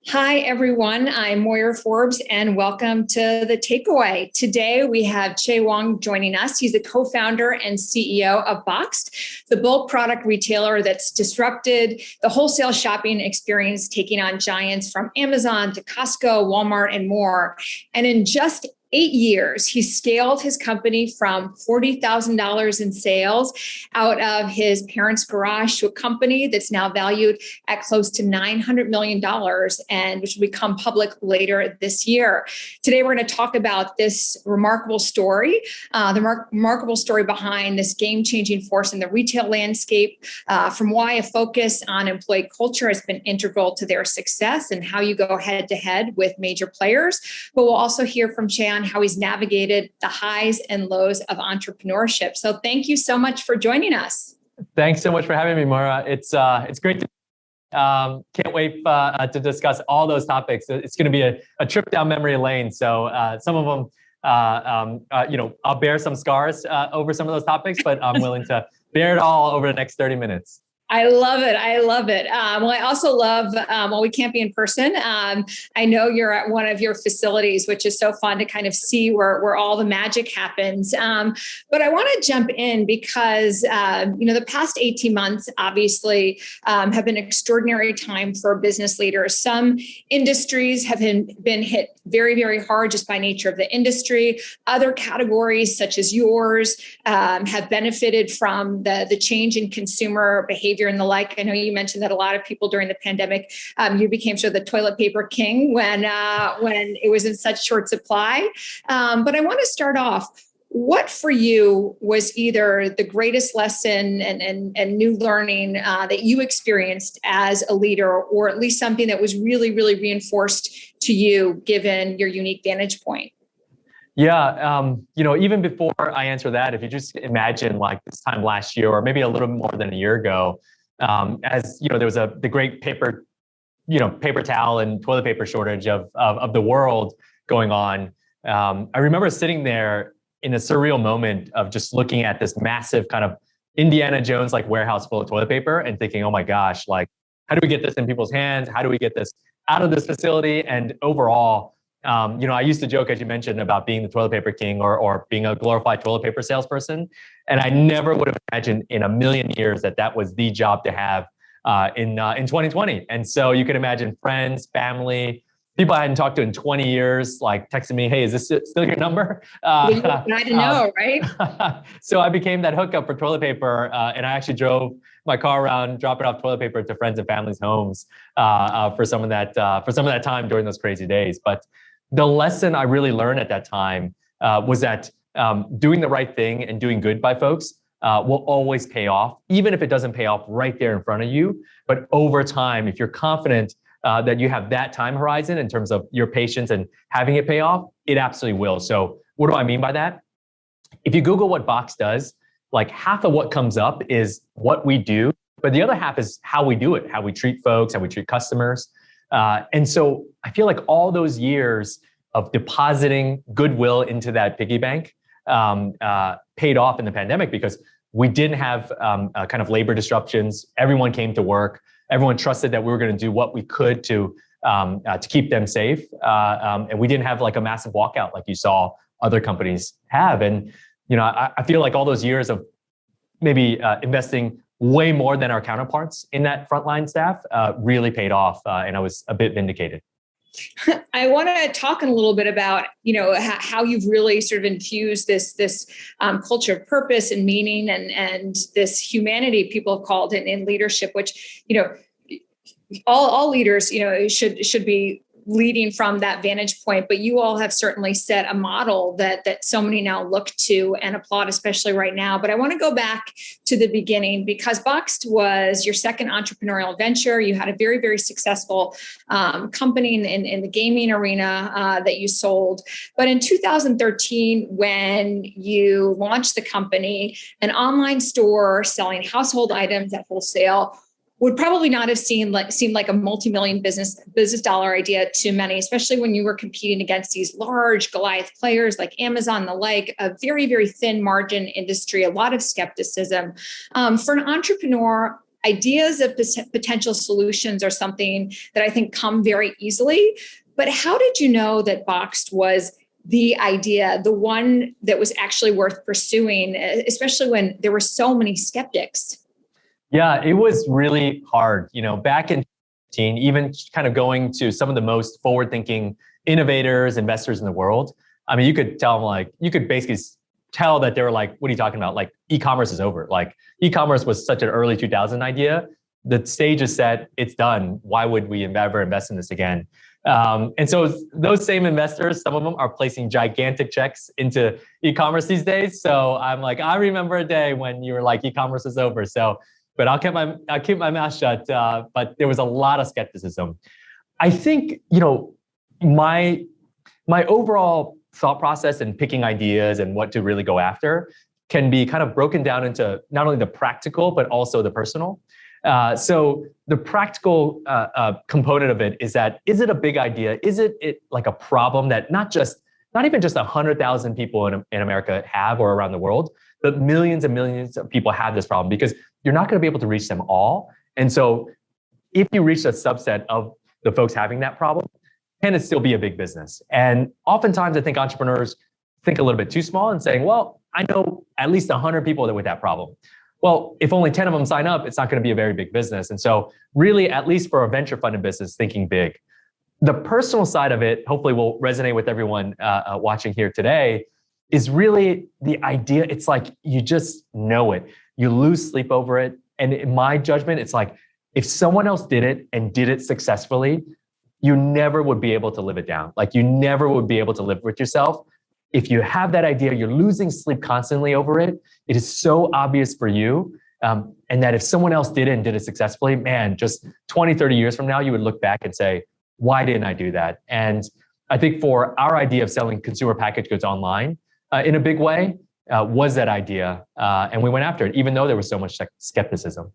Hi, everyone. I'm Moira Forbes, and welcome to The Takeaway. Today, we have Chieh Huang joining us. He's the co-founder and CEO of Boxed, the bulk product retailer that's disrupted the wholesale shopping experience, taking on giants from Amazon to Costco, Walmart, and more. And in just 8 years, he scaled his company from $40,000 in sales out of his parents' garage to a company that's now valued at close to $900 million and which will become public later this year. Today, we're going to talk about this remarkable story, remarkable story behind this game-changing force in the retail landscape, from why a focus on employee culture has been integral to their success and how you go head-to-head with major players. But we'll also hear from Chieh on how he's navigated the highs and lows of entrepreneurship. So thank you so much for joining us. Thanks so much for having me, Moira. It's great to can't wait to discuss all those topics. It's going to be a trip down memory lane. So some of them, I'll bear some scars over some of those topics, but I'm willing to bear it all over the next 30 minutes. I love it. I love it. Well, I also love, we can't be in person. I know you're at one of your facilities, which is so fun to kind of see where all the magic happens. But I want to jump in because, the past 18 months, obviously, have been an extraordinary time for business leaders. Some industries have been hit very, very hard just by nature of the industry. Other categories, such as yours, have benefited from the change in consumer behavior and the like. I know you mentioned that a lot of people during the pandemic, you became sort of the toilet paper king when it was in such short supply. But I want to start off. What for you was either the greatest lesson and new learning that you experienced as a leader, or at least something that was really, really reinforced to you given your unique vantage point? Yeah, even before I answer that, if you just imagine like this time last year, or maybe a little more than a year ago, as you know, there was the great paper towel and toilet paper shortage of the world going on. I remember sitting there in a surreal moment of just looking at this massive kind of Indiana Jones like warehouse full of toilet paper and thinking, oh my gosh, like how do we get this in people's hands? How do we get this out of this facility? And overall, I used to joke, as you mentioned, about being the toilet paper king or being a glorified toilet paper salesperson. And I never would have imagined in a million years that was the job to have in 2020. And so you can imagine friends, family, people I hadn't talked to in 20 years, like texting me, hey, is this still your number? I didn't know, right? So I became that hookup for toilet paper. And I actually drove my car around, dropping off toilet paper to friends and family's homes for some of that time during those crazy days. But the lesson I really learned at that time was that doing the right thing and doing good by folks will always pay off, even if it doesn't pay off right there in front of you. But over time, if you're confident that you have that time horizon in terms of your patience and having it pay off, it absolutely will. So what do I mean by that? If you Google what Box does, like half of what comes up is what we do, but the other half is how we do it, how we treat folks, how we treat customers. And so I feel like all those years of depositing goodwill into that piggy bank paid off in the pandemic because we didn't have kind of labor disruptions. Everyone came to work. Everyone trusted that we were going to do what we could to keep them safe. And we didn't have like a massive walkout like you saw other companies have. And, I feel like all those years of maybe investing way more than our counterparts in that frontline staff really paid off. And I was a bit vindicated. I want to talk a little bit about, how you've really sort of infused this culture of purpose and meaning and this humanity people have called in leadership, which, all leaders, should be leading from that vantage point, but you all have certainly set a model that so many now look to and applaud, especially right now. But I want to go back to the beginning because Boxed was your second entrepreneurial venture. You had a very, very successful company in the gaming arena that you sold. But in 2013, when you launched the company, an online store selling household items at wholesale would probably not have seemed like a multi-million business dollar idea to many, especially when you were competing against these large Goliath players like Amazon and the like, a very, very thin margin industry, a lot of skepticism. For an entrepreneur, ideas of potential solutions are something that I think come very easily. But how did you know that Boxed was the idea, the one that was actually worth pursuing, especially when there were so many skeptics? Yeah, it was really hard. Back in 2015, even kind of going to some of the most forward-thinking innovators, investors in the world. I mean, you could tell them you could basically tell that they were like, what are you talking about? Like, e-commerce is over. Like, e-commerce was such an early 2000 idea. The stage is set, it's done. Why would we ever invest in this again? And so those same investors, some of them are placing gigantic checks into e-commerce these days. So I'm like, I remember a day when you were like, e-commerce is over. So, but I'll keep my mouth shut. But there was a lot of skepticism. I think, my overall thought process in picking ideas and what to really go after can be kind of broken down into not only the practical, but also the personal. So the practical component of it is that, is it a big idea? Is it like a problem that not even just 100,000 people in America have or around the world, but millions and millions of people have this problem, because you're not going to be able to reach them all. And so if you reach a subset of the folks having that problem, can it still be a big business? And oftentimes I think entrepreneurs think a little bit too small and saying, well, I know at least 100 people that with that problem. Well, if only 10 of them sign up, it's not going to be a very big business. And so really, at least for a venture funded business, thinking big. The personal side of it, hopefully will resonate with everyone watching here today, is really the idea. It's like, you just know it. You lose sleep over it. And in my judgment, it's like, if someone else did it and did it successfully, you never would be able to live it down. Like, you never would be able to live with yourself. If you have that idea, you're losing sleep constantly over it. It is so obvious for you. And that if someone else did it and did it successfully, man, just 20, 30 years from now, you would look back and say, why didn't I do that? And I think for our idea of selling consumer packaged goods online in a big way was that idea. And we went after it, even though there was so much skepticism.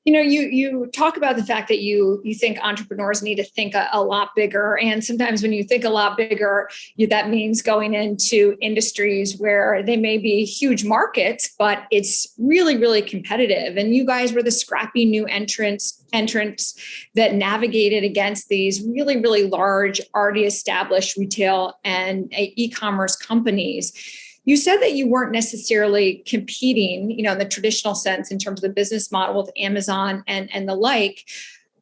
You talk about the fact that you think entrepreneurs need to think a lot bigger. And sometimes when you think a lot bigger, that means going into industries where they may be huge markets, but it's really, really competitive. And you guys were the scrappy new entrants that navigated against these really, really large, already established retail and e-commerce companies. You said that you weren't necessarily competing, in the traditional sense in terms of the business model with Amazon and the like,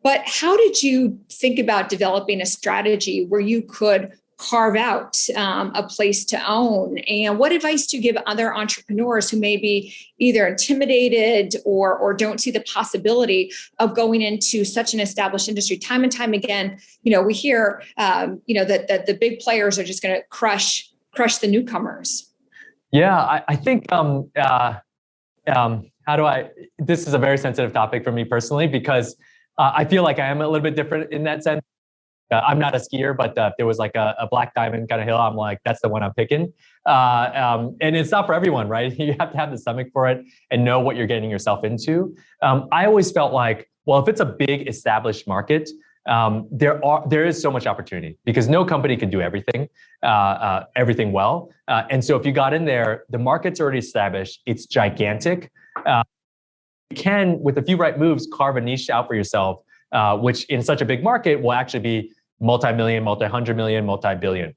but how did you think about developing a strategy where you could carve out a place to own? And what advice do you give other entrepreneurs who may be either intimidated or don't see the possibility of going into such an established industry? Time and time again, we hear, that the big players are just going to crush the newcomers. Yeah, I think, this is a very sensitive topic for me personally, because I feel like I am a little bit different in that sense. I'm not a skier, but if there was like a black diamond kind of hill, I'm like, that's the one I'm picking. And it's not for everyone, right? You have to have the stomach for it and know what you're getting yourself into. I always felt like, well, if it's a big established market, there is so much opportunity, because no company can do everything well. And so if you got in there, the market's already established, it's gigantic. You can, with a few right moves, carve a niche out for yourself, which in such a big market will actually be multi-million, multi-hundred million, multi-billion.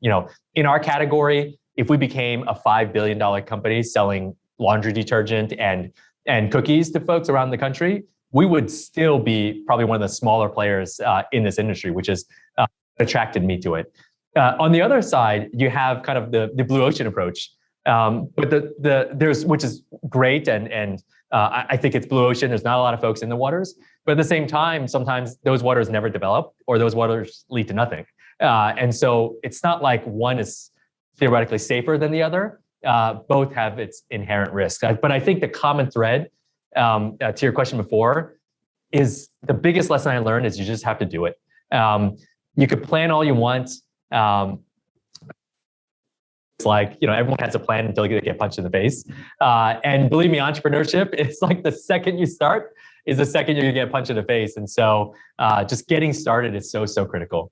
In our category, if we became a $5 billion company selling laundry detergent and cookies to folks around the country, we would still be probably one of the smaller players in this industry, which has attracted me to it. On the other side, you have kind of the blue ocean approach, but there's, which is great, and I think it's blue ocean. There's not a lot of folks in the waters, but at the same time, sometimes those waters never develop, or those waters lead to nothing. And so it's not like one is theoretically safer than the other. Both have its inherent risk. But I think the common thread, to your question before, is the biggest lesson I learned is you just have to do it. You could plan all you want. It's like, everyone has a plan until they get punched in the face. And believe me, entrepreneurship is like the second you start is the second you're gonna get punched in the face. And so just getting started is so critical.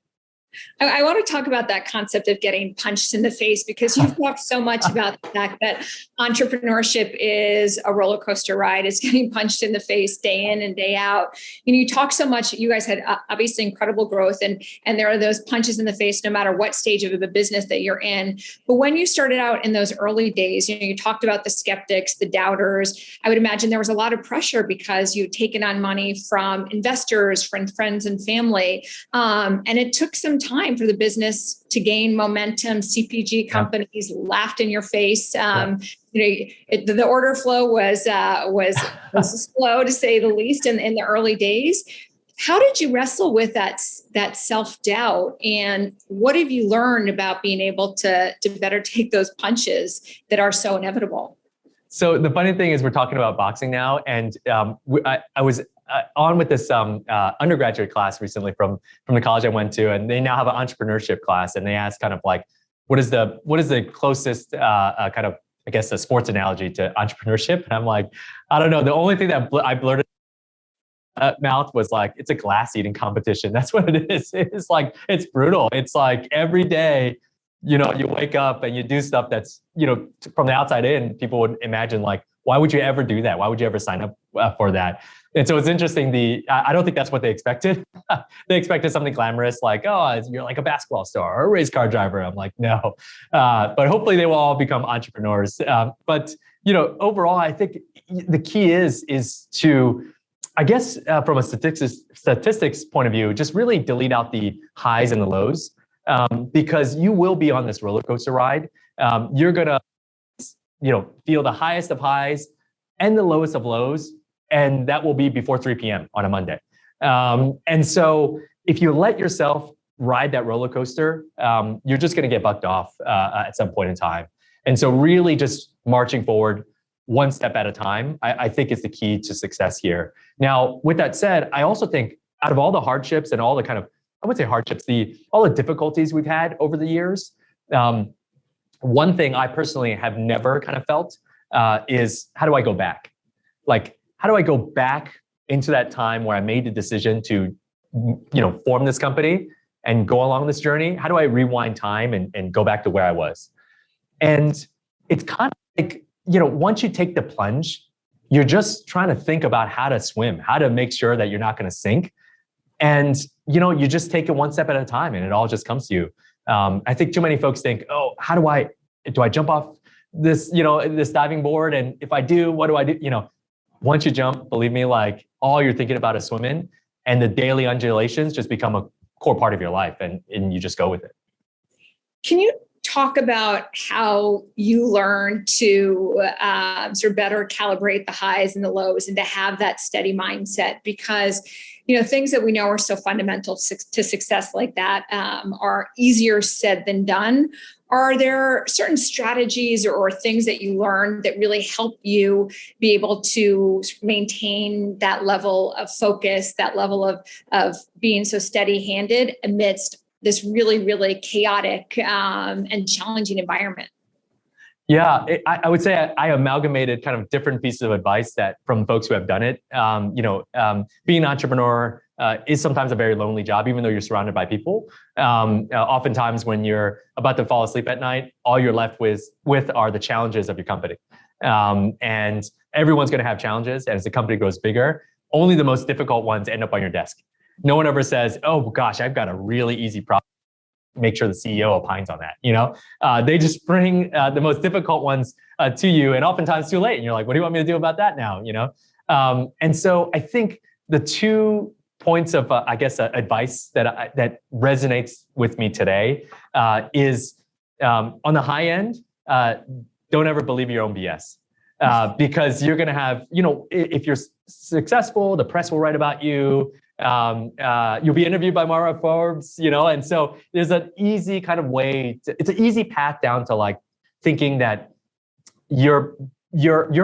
I want to talk about that concept of getting punched in the face, because you've talked so much about the fact that entrepreneurship is a roller coaster ride. It's getting punched in the face day in and day out. You talk so much. You guys had obviously incredible growth, and there are those punches in the face no matter what stage of the business that you're in. But when you started out in those early days, you talked about the skeptics, the doubters. I would imagine there was a lot of pressure because you'd taken on money from investors, friends and family, and it took some time for the business to gain momentum. CPG companies laughed in your face. The order flow was slow, to say the least, in the early days. How did you wrestle with that self-doubt, and what have you learned about being able to better take those punches that are so inevitable? So the funny thing is, we're talking about boxing now, and I was on with this undergraduate class recently from the college I went to, and they now have an entrepreneurship class, and they asked kind of like, what is the closest kind of, I guess, a sports analogy to entrepreneurship? And I'm like, I don't know. The only thing that I blurted mouth was like, it's a glass eating competition. That's what it is. It's like, it's brutal. It's like every day, you wake up and you do stuff that's, from the outside in, people would imagine like, why would you ever do that? Why would you ever sign up for that? And so it's interesting. I don't think that's what they expected. They expected something glamorous, like, oh, you're like a basketball star or a race car driver. I'm like, no. But hopefully they will all become entrepreneurs. But overall, I think the key is to, I guess, from a statistics point of view, just really delete out the highs and the lows, because you will be on this roller coaster ride. You're gonna, feel the highest of highs and the lowest of lows, and that will be before 3 p.m. on a Monday. And so if you let yourself ride that roller coaster, you're just gonna get bucked off at some point in time. And so really just marching forward one step at a time, I think is the key to success here. Now, with that said, I also think out of all the hardships and all the kind of, I wouldn't say hardships, all the difficulties we've had over the years, one thing I personally have never kind of felt is, how do I go back? Like, how do I go back into that time where I made the decision to, form this company and go along this journey? How do I rewind time and go back to where I was? And it's kind of like, once you take the plunge, you're just trying to think about how to swim, how to make sure that you're not going to sink. And, you just take it one step at a time, and it all just comes to you. I think too many folks think, oh, do I jump off this, this diving board? And if I do, what do I do? Once you jump, believe me, like all you're thinking about is swimming, and the daily undulations just become a core part of your life, and you just go with it. Can you talk about how you learn to sort of better calibrate the highs and the lows, and to have that steady mindset? Because things that we know are so fundamental to success like that are easier said than done. Are there certain strategies or things that you learn that really help you be able to maintain that level of focus, that level of being so steady-handed amidst this really, really chaotic and challenging environment? Yeah, I would say I amalgamated kind of different pieces of advice from folks who have done it. Being an entrepreneur is sometimes a very lonely job, even though you're surrounded by people. Oftentimes when you're about to fall asleep at night, all you're left with are the challenges of your company. And everyone's going to have challenges. And as the company grows bigger, only the most difficult ones end up on your desk. No one ever says, oh gosh, I've got a really easy problem. Make sure the CEO opines on that. They just bring the most difficult ones to you, and oftentimes too late. And you're like, what do you want me to do about that now? And so I think the 2 points of, advice that resonates with me today is on the high end, don't ever believe your own BS. Because you're going to have, if you're successful, the press will write about you. You'll be interviewed by Moira Forbes, and so there's an easy kind of way it's an easy path down to like thinking that your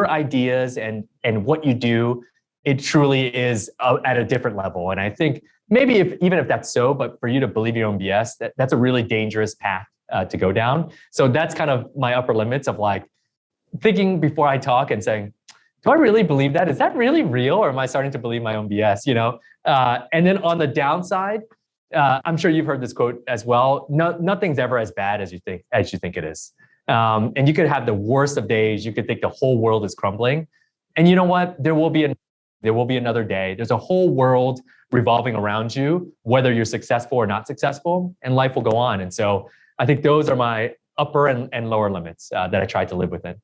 ideas and what you do, it truly is at a different level. And I think maybe even if that's so, but for you to believe your own BS, that's a really dangerous path to go down. So that's kind of my upper limits of like thinking before I talk and saying, do I really believe that? Is that really real? Or am I starting to believe my own BS, And then on the downside, I'm sure you've heard this quote as well. No, nothing's ever as bad as you think it is. And you could have the worst of days. You could think the whole world is crumbling, and you know what? There will be another day. There's a whole world revolving around you, whether you're successful or not successful, and life will go on. And so I think those are my upper and lower limits that I try to live within.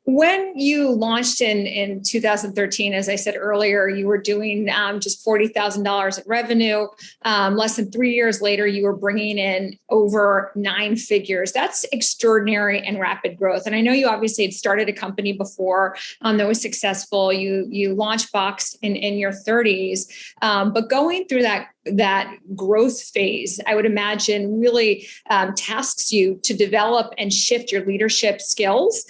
When you launched in 2013, as I said earlier, you were doing just $40,000 in revenue. Less than 3 years later, you were bringing in over 9 figures. That's extraordinary and rapid growth. And I know you obviously had started a company before that was successful. You launched Boxed in your 30s, but going through that growth phase, I would imagine really tasks you to develop and shift your leadership skills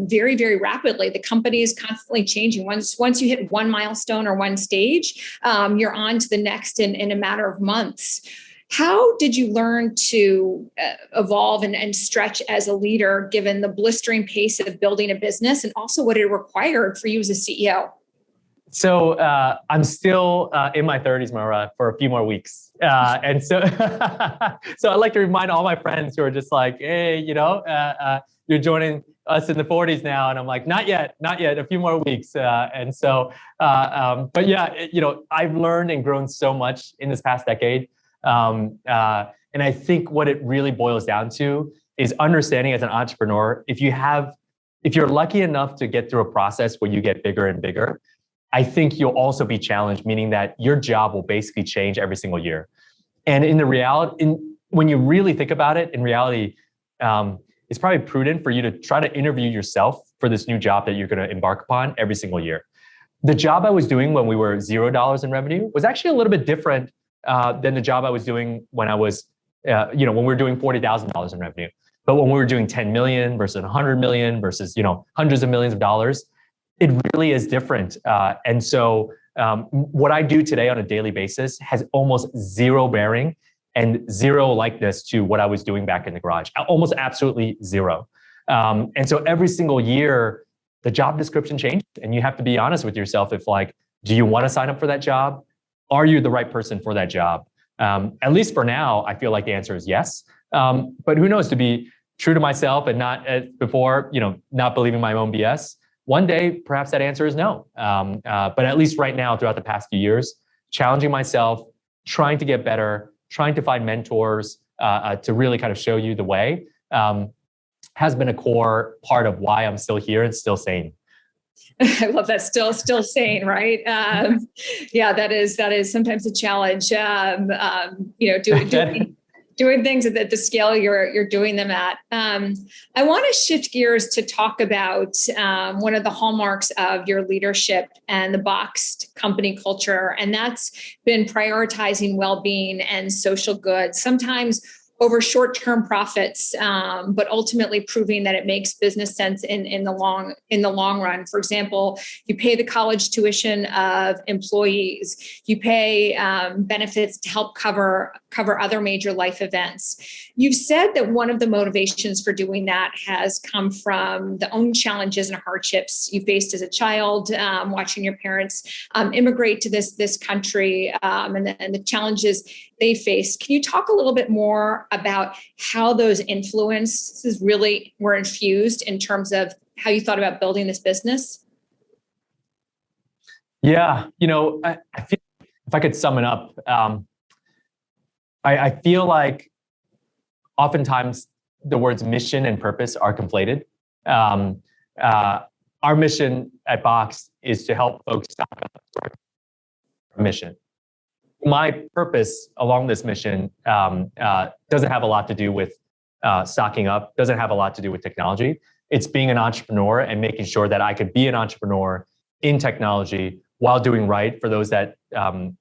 very, very rapidly. The company is constantly changing. Once you hit one milestone or one stage, you're on to the next in a matter of months. How did you learn to evolve and stretch as a leader, given the blistering pace of building a business and also what it required for you as a CEO? So I'm still in my 30s, Moira, for a few more weeks. And so so I like to remind all my friends who are just like, hey, you're joining us in the 40s now. And I'm like, not yet, a few more weeks. But yeah, I've learned and grown so much in this past decade. And I think what it really boils down to is understanding as an entrepreneur, if you're lucky enough to get through a process where you get bigger and bigger, I think you'll also be challenged, meaning that your job will basically change every single year. And when you really think about it, in reality, it's probably prudent for you to try to interview yourself for this new job that you're going to embark upon every single year. The job I was doing when we were $0 in revenue was actually a little bit different than the job I was doing when I was, when we were doing $40,000 in revenue. But when we were doing 10 million versus 100 million versus, hundreds of millions of dollars, it really is different. And so what I do today on a daily basis has almost zero bearing and zero likeness to what I was doing back in the garage, almost absolutely zero. And so every single year, the job description changes, and you have to be honest with yourself. If do you want to sign up for that job? Are you the right person for that job? At least for now, I feel like the answer is yes. But who knows, to be true to myself and not not believing my own BS. One day, perhaps that answer is no. But at least right now, throughout the past few years, challenging myself, trying to get better, trying to find mentors to really kind of show you the way has been a core part of why I'm still here and still sane. I love that. Still sane, right? Yeah, that is sometimes a challenge. Doing things at the scale you're doing them at. I want to shift gears to talk about one of the hallmarks of your leadership and the Boxed company culture, and that's been prioritizing well-being and social good, sometimes over short-term profits, but ultimately proving that it makes business sense in the long run. For example, you pay the college tuition of employees, you pay benefits to help cover other major life events. You've said that one of the motivations for doing that has come from the own challenges and hardships you faced as a child, watching your parents immigrate to this country, and the challenges they faced. Can you talk a little bit more about how those influences really were infused in terms of how you thought about building this business? Yeah, I feel, if I could sum it up, I feel like oftentimes the words mission and purpose are conflated. Our mission at Boxed is to help folks stock up our mission. My purpose along this mission doesn't have a lot to do with stocking up, doesn't have a lot to do with technology. It's being an entrepreneur and making sure that I could be an entrepreneur in technology while doing right for those that might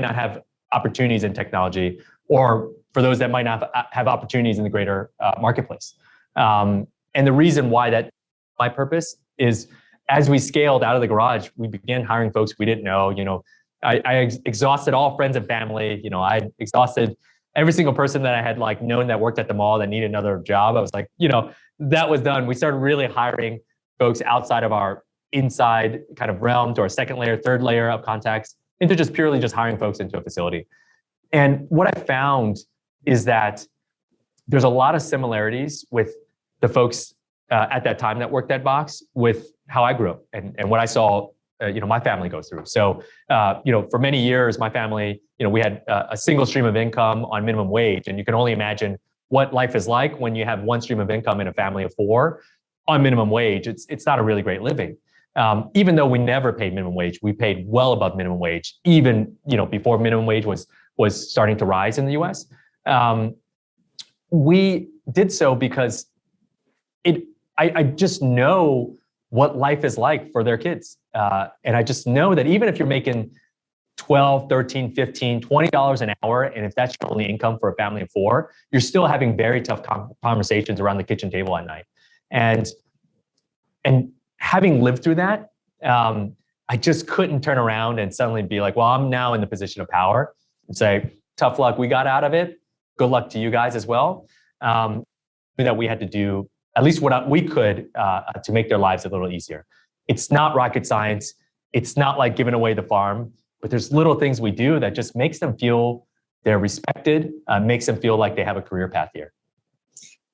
not have opportunities in technology, or for those that might not have opportunities in the greater marketplace. And the reason why that my purpose is, as we scaled out of the garage, we began hiring folks we didn't know. I exhausted all friends and family. I exhausted every single person that I had known that worked at the mall that needed another job. I was like, that was done. We started really hiring folks outside of our inside kind of realm to our second layer, third layer of contacts. into just purely just hiring folks into a facility. And what I found is that there's a lot of similarities with the folks at that time that worked at Box with how I grew up and what I saw, my family go through. So, for many years, my family, we had a single stream of income on minimum wage, and you can only imagine what life is like when you have one stream of income in a family of four on minimum wage. It's not a really great living. Even though we never paid minimum wage, we paid well above minimum wage, even before minimum wage was starting to rise in the U.S. We did so because I just know what life is like for their kids. And I just know that even if you're making $12, $13, $15, $20 an hour, and if that's your only income for a family of four, you're still having very tough conversations around the kitchen table at night. And having lived through that, I just couldn't turn around and suddenly be like, well, I'm now in the position of power and say, tough luck, we got out of it. Good luck to you guys as well. That we had to do at least what we could to make their lives a little easier. It's not rocket science. It's not like giving away the farm, but there's little things we do that just makes them feel they're respected, makes them feel like they have a career path here.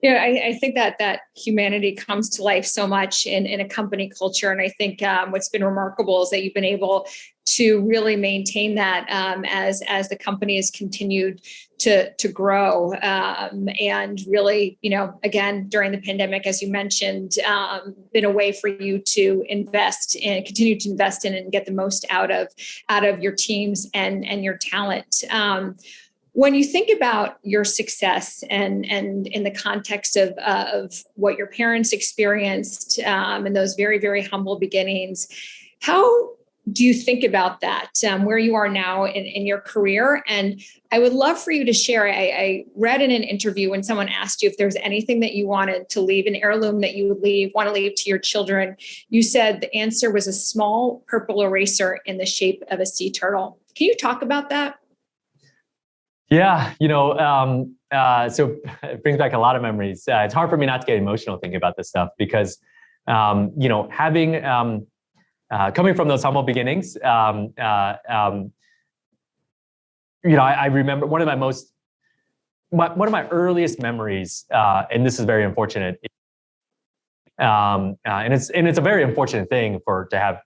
Yeah, I think that humanity comes to life so much in a company culture. And I think what's been remarkable is that you've been able to really maintain that as the company has continued to grow. And really, again, during the pandemic, as you mentioned, been a way for you to invest and continue to invest in and get the most out of your teams and your talent. When you think about your success and in the context of what your parents experienced and those very, very humble beginnings, how do you think about that, where you are now in your career? And I would love for you to share. I read in an interview when someone asked you if there's anything that you wanted to leave, an heirloom that you would want to leave to your children. You said the answer was a small purple eraser in the shape of a sea turtle. Can you talk about that? Yeah, so it brings back a lot of memories. It's hard for me not to get emotional thinking about this stuff because, having coming from those humble beginnings, I remember one of my earliest memories, and this is very unfortunate. And it's a very unfortunate thing to have.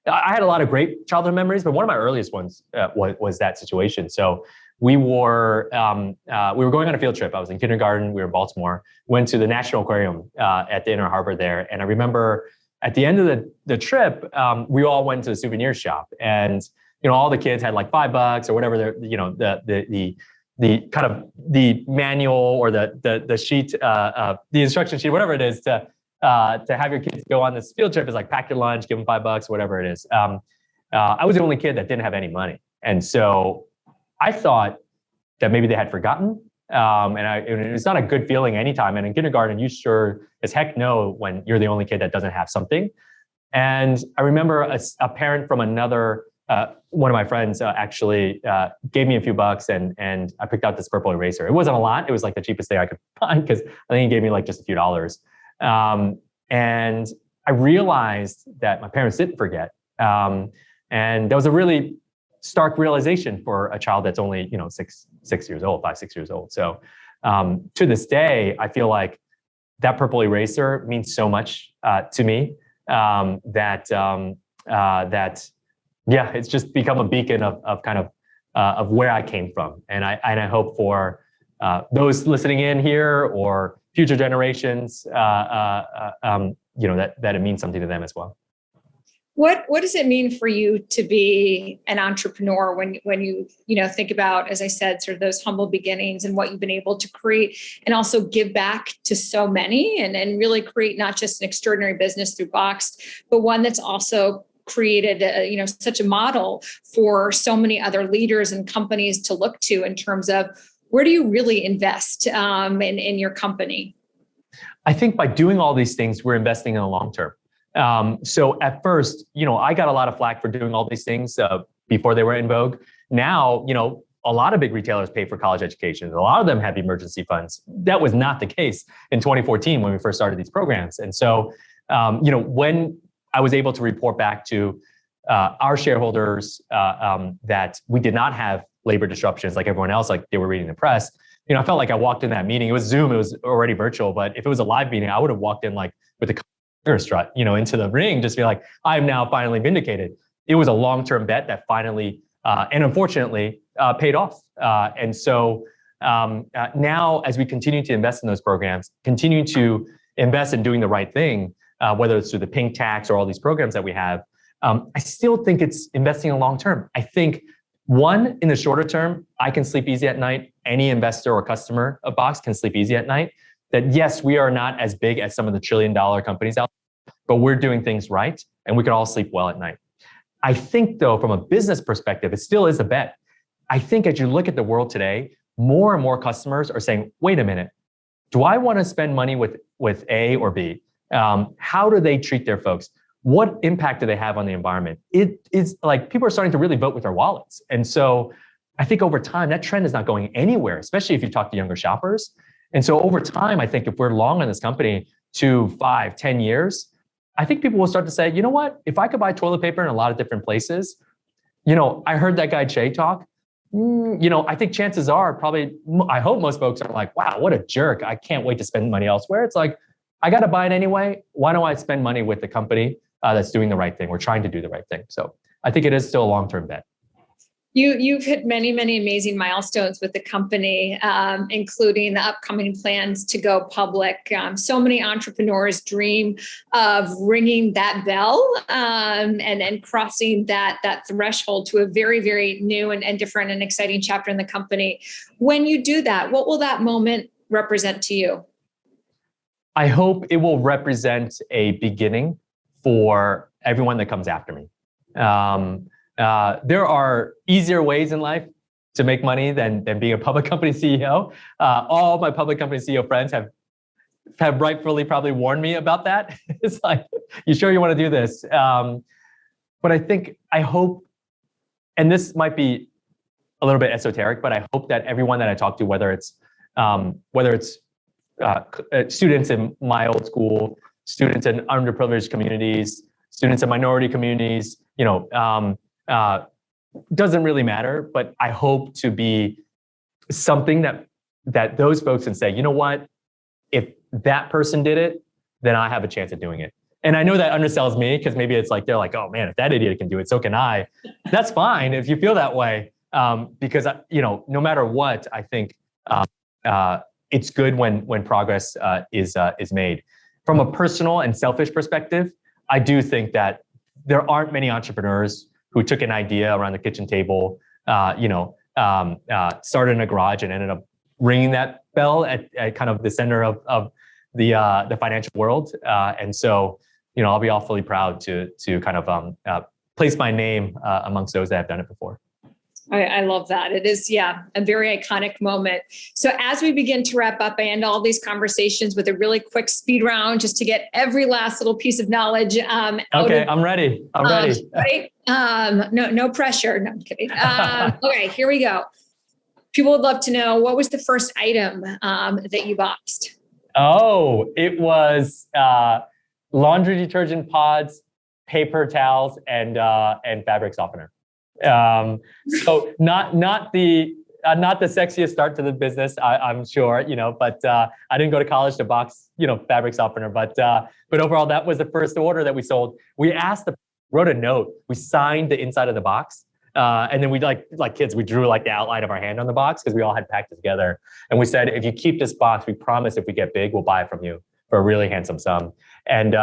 I had a lot of great childhood memories, but one of my earliest ones was that situation. So we were going on a field trip. I was in kindergarten. We were in Baltimore. Went to the National Aquarium at the Inner Harbor there, and I remember at the end of the trip, we all went to the souvenir shop, and all the kids had like $5 or whatever. The kind of the manual or the sheet, the instruction sheet, whatever it is to have your kids go on this field trip is like pack your lunch, give them $5, whatever it is. I was the only kid that didn't have any money, and so I thought that maybe they had forgotten. And it's not a good feeling anytime. And in kindergarten, you sure as heck know when you're the only kid that doesn't have something. And I remember a parent from another, one of my friends actually gave me a few bucks and I picked out this purple eraser. It wasn't a lot. It was like the cheapest thing I could find because I think he gave me like just a few dollars. And I realized that my parents didn't forget. And there was a really stark realization for a child that's only 5, 6 years old. So to this day, I feel like that purple eraser means so much to me that it's just become a beacon of kind of where I came from, and I hope for those listening in here or future generations, that it means something to them as well. What does it mean for you to be an entrepreneur when you think about, as I said, sort of those humble beginnings and what you've been able to create and also give back to so many and really create not just an extraordinary business through Boxed, but one that's also created such a model for so many other leaders and companies to look to in terms of where do you really invest in your company? I think by doing all these things, we're investing in the long term. So at first, I got a lot of flack for doing all these things before they were in vogue. Now, a lot of big retailers pay for college education. A lot of them have emergency funds. That was not the case in 2014 when we first started these programs. And so, when I was able to report back to our shareholders that we did not have labor disruptions like everyone else, like they were reading the press. I felt like I walked in that meeting. It was Zoom. It was already virtual, but if it was a live meeting, I would have walked in like with a strut, into the ring, just be like, I'm now finally vindicated. It was a long-term bet that finally, and unfortunately, paid off. And so now, as we continue to invest in those programs, continue to invest in doing the right thing, whether it's through the pink tax or all these programs that we have, I still think it's investing in long term. I think one, in the shorter term, I can sleep easy at night. Any investor or customer of Box can sleep easy at night. That yes, we are not as big as some of the trillion-dollar companies out there, but we're doing things right and we can all sleep well at night. I think though, from a business perspective, it still is a bet. I think as you look at the world today, more and more customers are saying, wait a minute, do I want to spend money with A or B? How do they treat their folks? What impact do they have on the environment? It is like people are starting to really vote with their wallets. And so I think over time, that trend is not going anywhere, especially if you talk to younger shoppers. And so over time, I think if we're long on this company, 2, 5, 10 years, I think people will start to say, you know what, if I could buy toilet paper in a lot of different places, I heard that guy Chieh talk, I think chances are probably, I hope most folks are like, wow, what a jerk. I can't wait to spend money elsewhere. It's like, I got to buy it anyway. Why don't I spend money with the company that's doing the right thing? We're trying to do the right thing. So I think it is still a long-term bet. You've hit many, many amazing milestones with the company, including the upcoming plans to go public. So many entrepreneurs dream of ringing that bell and crossing that threshold to a very, very new and different and exciting chapter in the company. When you do that, what will that moment represent to you? I hope it will represent a beginning for everyone that comes after me. There are easier ways in life to make money than being a public company CEO. All my public company CEO friends have rightfully probably warned me about that. It's like, you sure you want to do this? But I hope, and this might be a little bit esoteric, but I hope that everyone that I talk to, whether it's students in my old school, students in underprivileged communities, students in minority communities, doesn't really matter, but I hope to be something that those folks can say, you know what, if that person did it, then I have a chance at doing it. And I know that undersells me because maybe it's like, they're like, oh man, if that idiot can do it, so can I. That's fine if you feel that way. Because, no matter what, I think it's good when progress is made. From a personal and selfish perspective, I do think that there aren't many entrepreneurs who took an idea around the kitchen table, started in a garage and ended up ringing that bell at kind of the center of the financial world. And so, I'll be awfully proud to kind of place my name amongst those that have done it before. I love that. It is, a very iconic moment. So as we begin to wrap up, I end all these conversations with a really quick speed round just to get every last little piece of knowledge. Okay, I'm ready. I'm ready. Right? No pressure. No, I'm kidding. Okay, here we go. People would love to know, what was the first item that you boxed? Oh, it was laundry detergent pods, paper towels, and fabric softener. So not the sexiest start to the business, I'm sure, but I didn't go to college to box, fabric softener, but overall, that was the first order that we sold. We wrote a note, we signed the inside of the box. And then we like kids, we drew like the outline of our hand on the box because we all had packed it together. And we said, if you keep this box, we promise if we get big, we'll buy it from you for a really handsome sum. And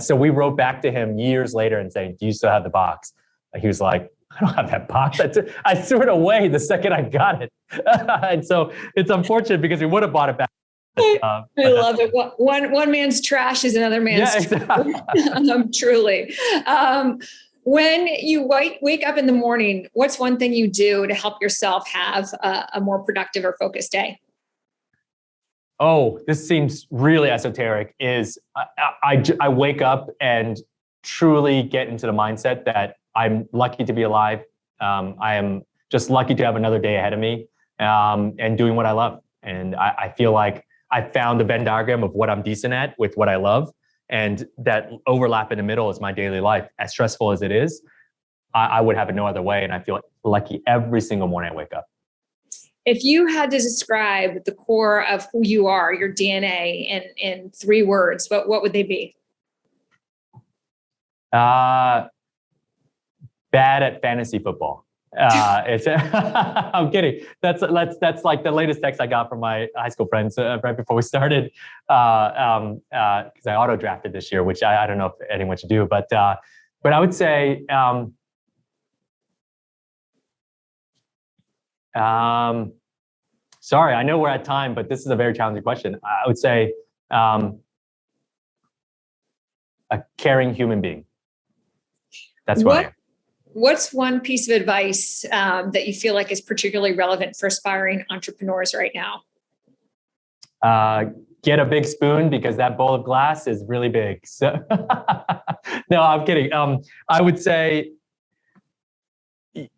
so we wrote back to him years later and saying, do you still have the box? He was like, I don't have that box. I threw it away the second I got it. And so it's unfortunate because we would have bought it back. I love it. One man's trash is another man's truly. When you wake up in the morning, what's one thing you do to help yourself have a more productive or focused day? Oh, this seems really esoteric. I wake up and truly get into the mindset that I'm lucky to be alive. I am just lucky to have another day ahead of me and doing what I love. And I feel like I found the Venn diagram of what I'm decent at with what I love. and that overlap in the middle is my daily life. As stressful as it is, I would have it no other way. And I feel lucky every single morning I wake up. If you had to describe the core of who you are, your DNA, in 3 words, what would they be? Bad at fantasy football. It's I'm kidding. That's like the latest text I got from my high school friends right before we started, because I auto drafted this year, which I don't know if anyone should do, but I would say sorry, I know we're at time, but this is a very challenging question. I would say a caring human being. That's what I am. What's one piece of advice that you feel like is particularly relevant for aspiring entrepreneurs right now? Get a big spoon, because that bowl of glass is really big. So no, I'm kidding. I would say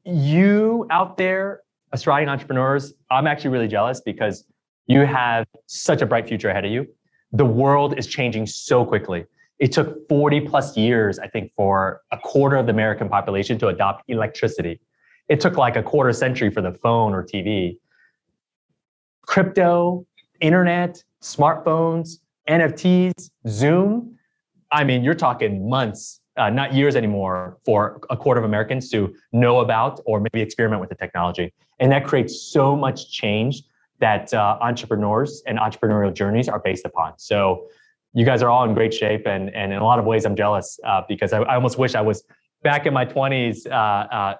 you out there, aspiring entrepreneurs, I'm actually really jealous because you have such a bright future ahead of you. The world is changing so quickly. It took 40 plus years, I think, for a quarter of the American population to adopt electricity. It took like a quarter century for the phone or TV. Crypto, internet, smartphones, NFTs, Zoom. I mean, you're talking months, not years anymore, for a quarter of Americans to know about or maybe experiment with the technology. And that creates so much change that entrepreneurs and entrepreneurial journeys are based upon. So you guys are all in great shape, and in a lot of ways, I'm jealous because I almost wish I was back in my 20s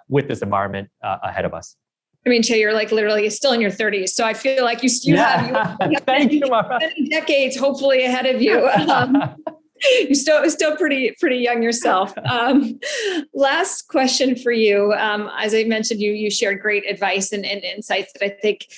with this environment ahead of us. I mean, Chieh, you're like literally still in your 30s, so I feel like you have Thank you, many decades hopefully ahead of you. You're still pretty young yourself. Last question for you. As I mentioned, you shared great advice and insights that I think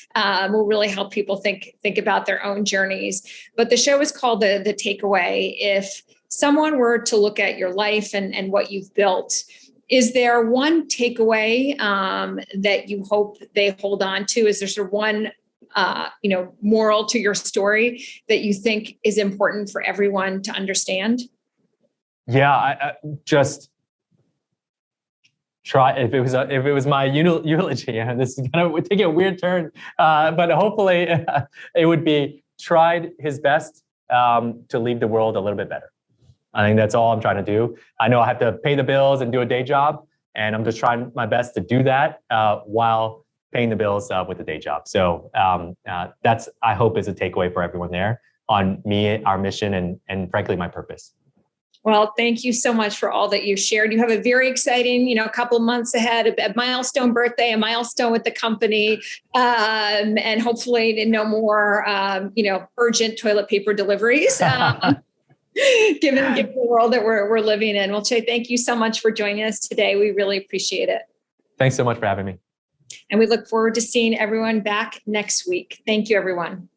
will really help people think about their own journeys. But the show is called the Takeaway. If someone were to look at your life and what you've built, is there one takeaway that you hope they hold on to? Is there sort of one moral to your story that you think is important for everyone to understand? Yeah, I just try. If it was my eulogy, this is gonna take a weird turn, but hopefully it would be tried his best to leave the world a little bit better. I think that's all I'm trying to do. I know I have to pay the bills and do a day job, and I'm just trying my best to do that while paying the bills with the day job. So that's, I hope, is a takeaway for everyone there on me, our mission, and frankly, my purpose. Well, thank you so much for all that you shared. You have a very exciting, couple of months ahead, a milestone birthday, a milestone with the company, and hopefully no more, urgent toilet paper deliveries. Given the world that we're living in. Well, Chieh, thank you so much for joining us today. We really appreciate it. Thanks so much for having me. And we look forward to seeing everyone back next week. Thank you, everyone.